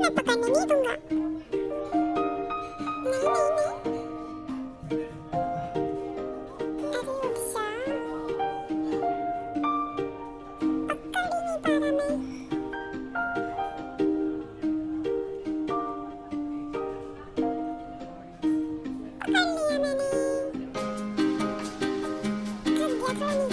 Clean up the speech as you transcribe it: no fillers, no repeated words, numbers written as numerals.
मैं पकड़ने नहीं दूंगा। नहीं नहीं नहीं, अरे उठ जा, पकड़ ही नहीं पा रहा मैं। पकड़ लिया मैंने, थक गया था नीचे।